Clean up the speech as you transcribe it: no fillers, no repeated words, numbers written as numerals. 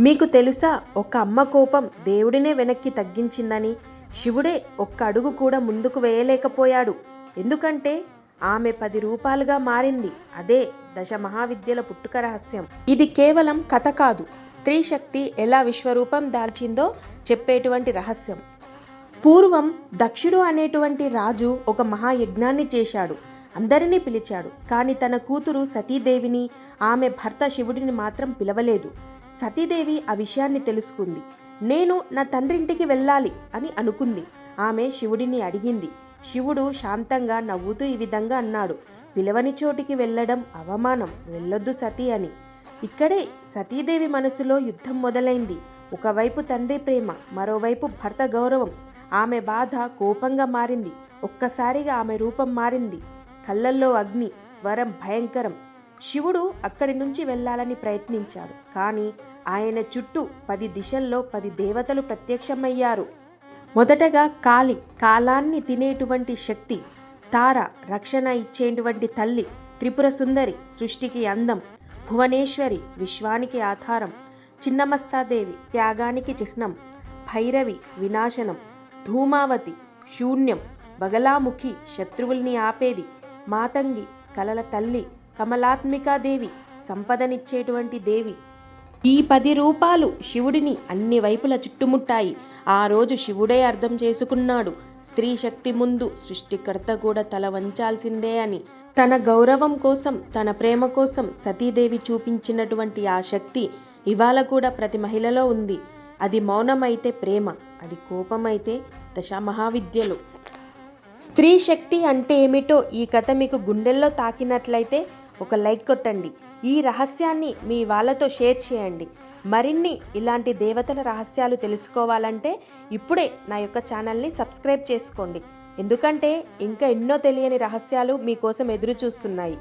మీకు తెలుసా, ఒక అమ్మ కోపం దేవుడినే వెనక్కి తగ్గించిందని. శివుడే ఒక్క అడుగు కూడా ముందుకు వేయలేకపోయాడు. ఎందుకంటే ఆమె 10 రూపాలుగా మారింది. అదే దశ మహావిద్యల పుట్టుక రహస్యం. ఇది కేవలం కథ కాదు, స్త్రీ శక్తి ఎలా విశ్వరూపం దాల్చిందో చెప్పేటువంటి రహస్యం. పూర్వం దక్షుడు అనేటువంటి రాజు ఒక మహాయజ్ఞాన్ని చేశాడు. అందరినీ పిలిచాడు. కానీ తన కూతురు సతీదేవిని, ఆమె భర్త శివుడిని మాత్రం పిలవలేదు. సతీదేవి ఆ విషయాన్ని తెలుసుకుంది. నేను నా తండ్రింటికి వెళ్ళాలి అని అనుకుంది. ఆమె శివుడిని అడిగింది. శివుడు శాంతంగా నవ్వుతూ ఈ విధంగా అన్నాడు, పిలవని చోటికి వెళ్ళడం అవమానం, వెళ్ళొద్దు సతీ అని. ఇక్కడే సతీదేవి మనసులో యుద్ధం మొదలైంది. ఒకవైపు తండ్రి ప్రేమ, మరోవైపు భర్త గౌరవం. ఆమె బాధ కోపంగా మారింది. ఒక్కసారిగా ఆమె రూపం మారింది. కళ్ళల్లో అగ్ని, స్వరం భయంకరం. శివుడు అక్కడి నుంచి వెళ్ళాలని ప్రయత్నించాడు. కానీ ఆయన చుట్టూ 10 దిశల్లో 10 దేవతలు ప్రత్యక్షమయ్యారు. మొదటగా కాళి, కాలాన్ని తినేటువంటి శక్తి. తార, రక్షణ ఇచ్చేటువంటి తల్లి. త్రిపుర సుందరి, సృష్టికి అందం. భువనేశ్వరి, విశ్వానికి ఆధారం. చిన్నమస్తాదేవి, త్యాగానికి చిహ్నం. భైరవి, వినాశనం. ధూమావతి, శూన్యం. బగలాముఖి, శత్రువుల్ని ఆపేది. మాతంగి, కలల తల్లి. కమలాత్మికాదేవి, సంపదనిచ్చేటువంటి దేవి. ఈ 10 రూపాలు శివుడిని అన్ని వైపులా చుట్టుముట్టాయి. ఆ రోజు శివుడే అర్థం చేసుకున్నాడు, స్త్రీ శక్తి ముందు సృష్టికర్త కూడా తల వంచాల్సిందే అని. తన గౌరవం కోసం, తన ప్రేమ కోసం సతీదేవి చూపించినటువంటి ఆ శక్తి ఇవాళ కూడా ప్రతి మహిళలో ఉంది. అది మౌనమైతే ప్రేమ, అది కోపమైతే దశమహావిద్యలు. స్త్రీ శక్తి అంటే ఏమిటో ఈ కథ మీకు గుండెల్లో తాకినట్లయితే ఒక లైక్ కొట్టండి. ఈ రహస్యాన్ని మీ వాళ్ళతో షేర్ చేయండి. మరిన్ని ఇలాంటి దేవతల రహస్యాలు తెలుసుకోవాలంటే ఇప్పుడే నా యొక్క ఛానల్ని సబ్స్క్రైబ్ చేసుకోండి. ఎందుకంటే ఇంకా ఎన్నో తెలియని రహస్యాలు మీకోసం ఎదురు చూస్తున్నాయి.